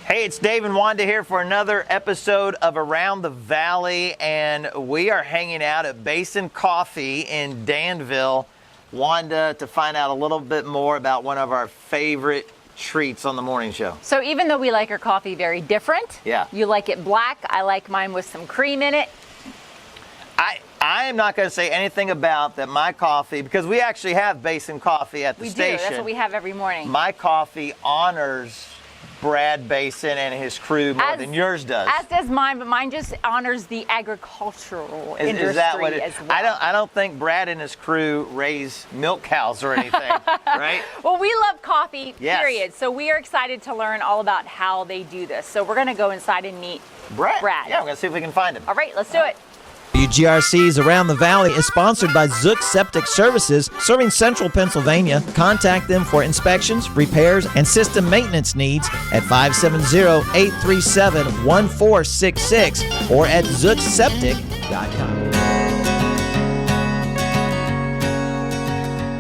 Hey, it's Dave and Wanda here for another episode of Around the Valley, and we are hanging out at Bason Coffee in Danville, Wanda, to find out a little bit more about one of our favorite treats on the morning show. So even though we like our coffee very different, Yeah. You like it black, I like mine with some cream in it. I am not going to say anything about that my coffee, because we actually have Bason Coffee at the We station. do, that's what we have every morning. My coffee honors Brad Bason and his crew more than yours does. As does mine, but mine just honors the agricultural industry Is that what as well. I don't think Brad and his crew raise milk cows or anything, right? Well, we love coffee, Yes. period. So we are excited to learn all about how they do this. So we're going to go inside and meet Brad. Yeah, we're going to see if we can find him. All right, let's do it. WGRC's Around the Valley is sponsored by Zook Septic Services, serving central Pennsylvania. Contact them for inspections, repairs, and system maintenance needs at 570-837-1466 or at zookseptic.com.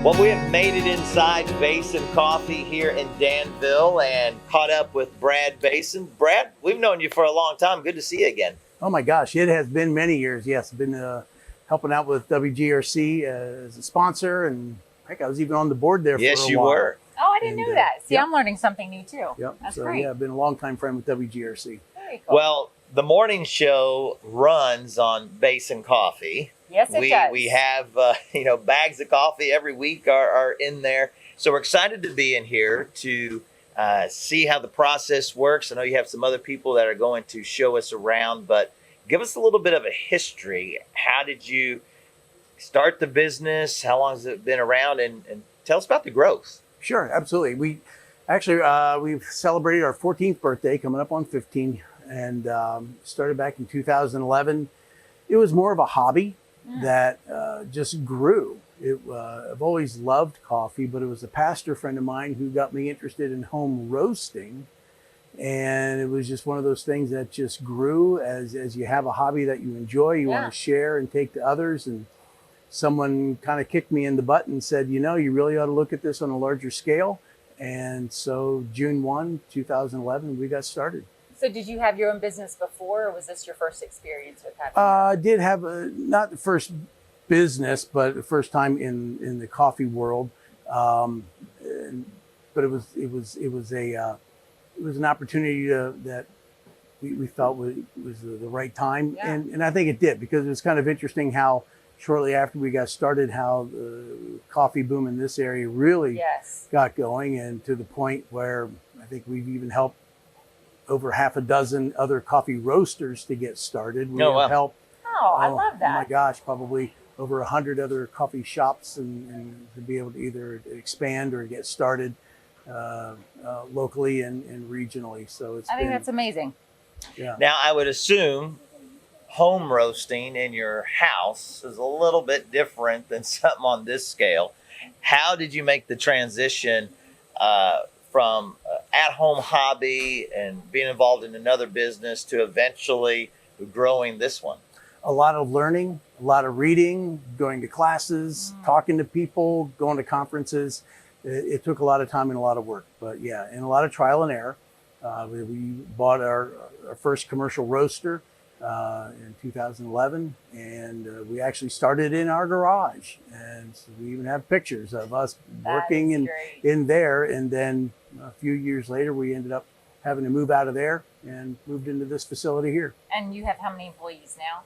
Well, we have made it inside Bason Coffee here in Danville and caught up with Brad Bason. Brad, we've known you for a long time. Good to see you again. Oh my gosh, it has been many years. Yes, I've been helping out with WGRC as a sponsor, and heck, I was even on the board there for a while. Yes, you were. Oh, I didn't know that. See, yep. I'm learning something new too. Yep. That's so great. yeah, I've been a long time friend with WGRC. Very cool. Well, the morning show runs on Bason Coffee. Yes, it does. We have bags of coffee every week are in there. So we're excited to be in here to see how the process works. I know you have some other people that are going to show us around, but give us a little bit of a history. How did you start the business? How long has it been around? And tell us about the growth. Sure, absolutely. We actually we've celebrated our 14th birthday coming up on 15, and started back in 2011. It was more of a hobby that just grew. I've always loved coffee, but it was a pastor friend of mine who got me interested in home roasting. And it was just one of those things that just grew as you have a hobby that you enjoy, you want to share and take to others. And someone kind of kicked me in the butt and said, you really ought to look at this on a larger scale. And so June 1, 2011, we got started. So did you have your own business before, or was this your first experience with having I did have not the first business, but the first time in the coffee world. But it was an opportunity that we felt was the right time. Yeah. And I think it did, because it was kind of interesting how shortly after we got started, how the coffee boom in this area really got going, and to the point where I think we've even helped over half a dozen other coffee roasters to get started. We have helped, I love that. Oh my gosh, probably over 100 other coffee shops and to be able to either expand or get started locally and regionally. So I think that's amazing. Yeah. Now, I would assume home roasting in your house is a little bit different than something on this scale. How did you make the transition from at-home hobby and being involved in another business to eventually growing this one? A lot of learning, a lot of reading, going to classes, talking to people, going to conferences. It took a lot of time and a lot of work, but yeah, and a lot of trial and error. We bought our first commercial roaster in 2011, and we actually started in our garage. And so we even have pictures of us working in there. And then a few years later, we ended up having to move out of there and moved into this facility here. And you have how many employees now?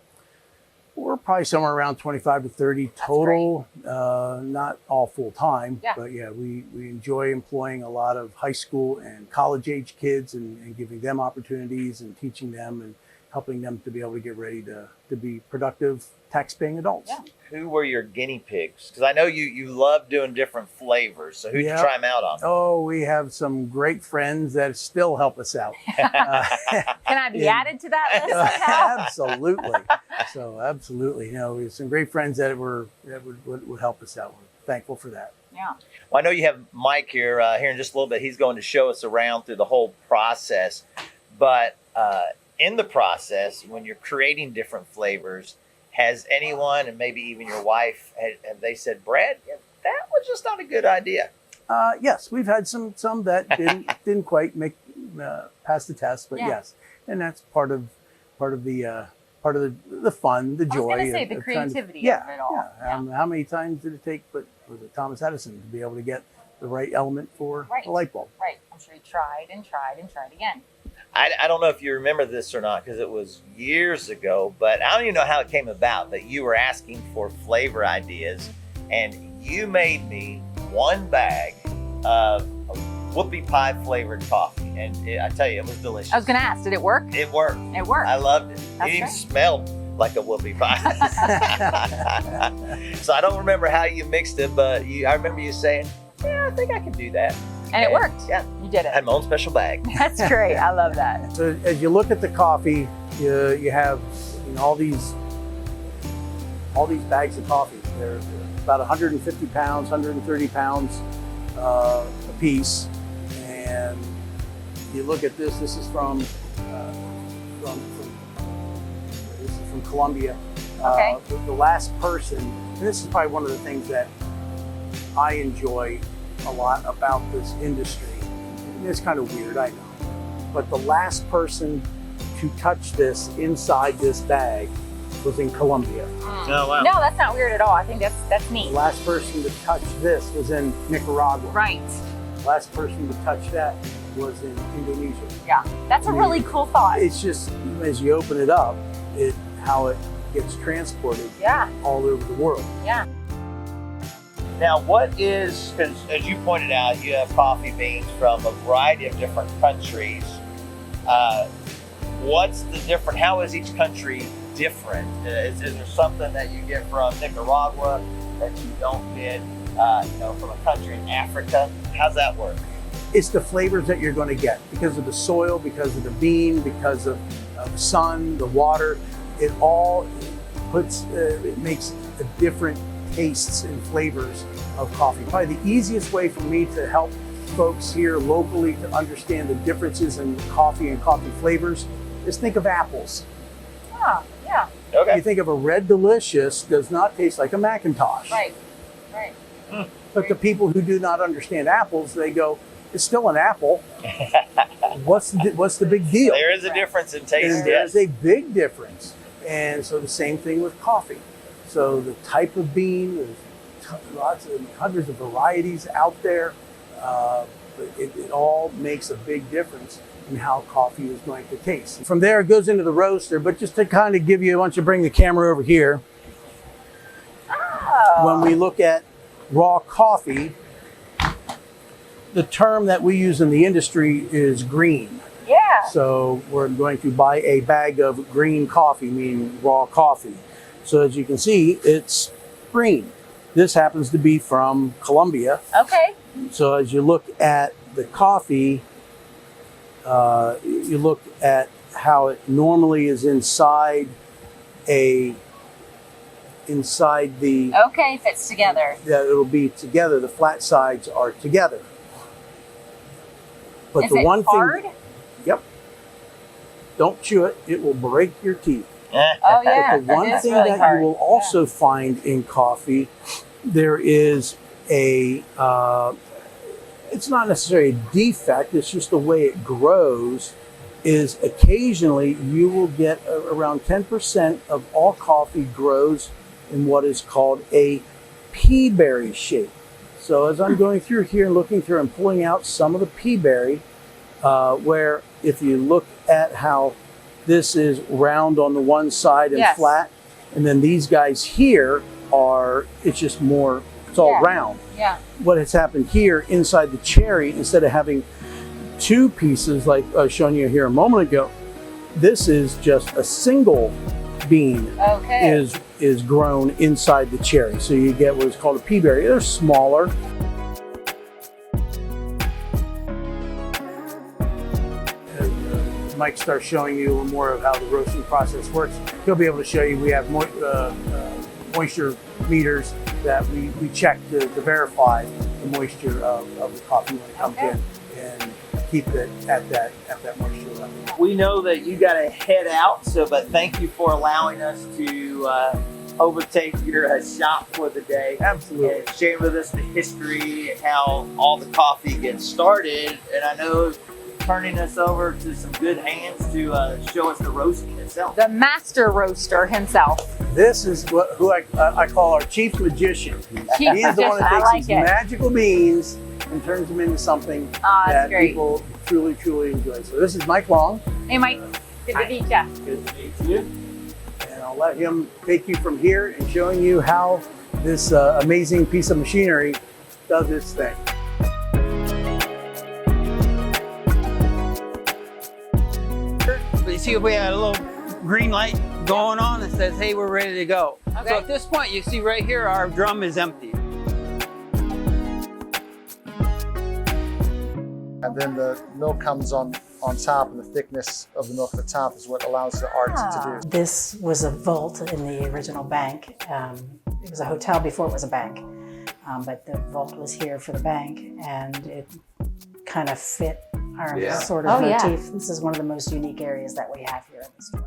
We're probably somewhere around 25 to 30 total, not all full time, but yeah, we enjoy employing a lot of high school and college age kids and giving them opportunities and teaching them and helping them to be able to get ready to be productive, tax-paying adults. Yeah. Who were your guinea pigs? Because I know you love doing different flavors. So who'd you try them out on? Oh, we have some great friends that still help us out. Can I be added to that list somehow? Absolutely. So absolutely. We have some great friends that would help us out. We're thankful for that. Yeah. Well, I know you have Mike here in just a little bit. He's going to show us around through the whole process. But in the process, when you're creating different flavors, has anyone, and maybe even your wife, have they said, Brad, that was just not a good idea? Yes, we've had some that didn't quite make pass the test, but Yeah. yes, and that's part of the fun, the joy. I was going to say the of trying to- creativity of it all. Yeah. How many times did it take? But was it Thomas Edison to be able to get the right element for the light bulb? Right. I'm sure he tried and tried and tried again. I don't know if you remember this or not because it was years ago, but I don't even know how it came about that you were asking for flavor ideas and you made me one bag of whoopie pie flavored coffee. And I tell you, it was delicious. I was going to ask, did it work? It worked. It worked. I loved it. That's It even great. smelled like a whoopie pie. So I don't remember how you mixed it, but I remember you saying, yeah, I think I can do that. And it worked. Yeah. You did I it. had my own special bag. That's great. I love that. So as you look at the coffee, you have all these bags of coffee. They're about 150 pounds, 130 pounds a piece. And you look at this. This is from Colombia. Okay. The last person, and this is probably one of the things that I enjoy a lot about this industry. And it's kind of weird, I know. But the last person to touch this inside this bag was in Colombia. Oh, wow. No, that's not weird at all. I think that's The neat. last person to touch this was in Nicaragua. Right. The last person to touch that was in Indonesia. Yeah. That's a really cool thought. It's just, as you open it up, how it gets transported Yeah. all over the world. Yeah. Now, what is, because as you pointed out, you have coffee beans from a variety of different countries. What's the different, how is each country different? Is there something that you get from Nicaragua that you don't get from a country in Africa? How's that work? It's the flavors that you're going to get because of the soil, because of the bean, because of the sun, the water. It all it makes a different tastes and flavors of coffee. Probably the easiest way for me to help folks here locally to understand the differences in coffee and coffee flavors is think of apples. Ah, yeah. Okay. You think of a Red Delicious does not taste like a Macintosh. Right. Right. But the people who do not understand apples, they go, it's still an apple. What's the big deal? There is a difference in taste, And yes. there's a big difference. And so the same thing with coffee. So the type of bean, there's hundreds of varieties out there. But it all makes a big difference in how coffee is going to taste. From there, it goes into the roaster. But just to kind of give you, why don't you bring the camera over here. Oh. When we look at raw coffee, the term that we use in the industry is green. Yeah. So we're going to buy a bag of green coffee, meaning raw coffee. So as you can see, it's green. This happens to be from Colombia. Okay. So as you look at the coffee, you look at how it normally is inside the Okay, fits together. that it'll be together. The flat sides are together. But Is the it one hard? thing, yep, don't chew it; it will break your teeth. Oh yeah. But the one it is thing really that hard. you will also find in coffee, there is a. It's not necessarily a defect. It's just the way it grows. Is occasionally you will get around 10% of all coffee grows in what is called a pea berry shape. So as I'm going through here and looking through and pulling out some of the pea berry, where if you look at how this is round on the one side and Yes. flat, and then these guys here it's just more, it's all Yeah. round. Yeah. What has happened here inside the cherry, instead of having two pieces like I was showing you here a moment ago, this is just a single bean Okay. is grown inside the cherry. So you get what is called a pea berry. They're smaller. As Mike starts showing you a little more of how the roasting process works, he'll be able to show you we have moisture meters that we check to verify the moisture of the coffee when it comes Okay. in and keep it at that moisture level. We know that you got to head out, but thank you for allowing us to overtake your shop for the day. Absolutely. And sharing with us the history and how all the coffee gets started. And I know turning us over to some good hands to show us the roasting itself. The master roaster himself. This is who I call our chief magician. Chief He's the one that magician, I takes like these it. magical beans and turns them into something That's that great. people truly, truly enjoy. So this is Mike Long. Hey, Mike. Good to meet ya. Good to meet you. And I'll let him take you from here and showing you how this amazing piece of machinery does its thing. But you see, if we had a little green light going on that says, hey, we're ready to go. Okay. So at this point, you see right here, our drum is empty. And then the milk comes on top, and the thickness of the milk at the top is what allows the art to do. This was a vault in the original bank. It was a hotel before it was a bank, but the vault was here for the bank, and it kind of fit our sort of Oh, yeah. motif. This is one of the most unique areas that we have here in the store.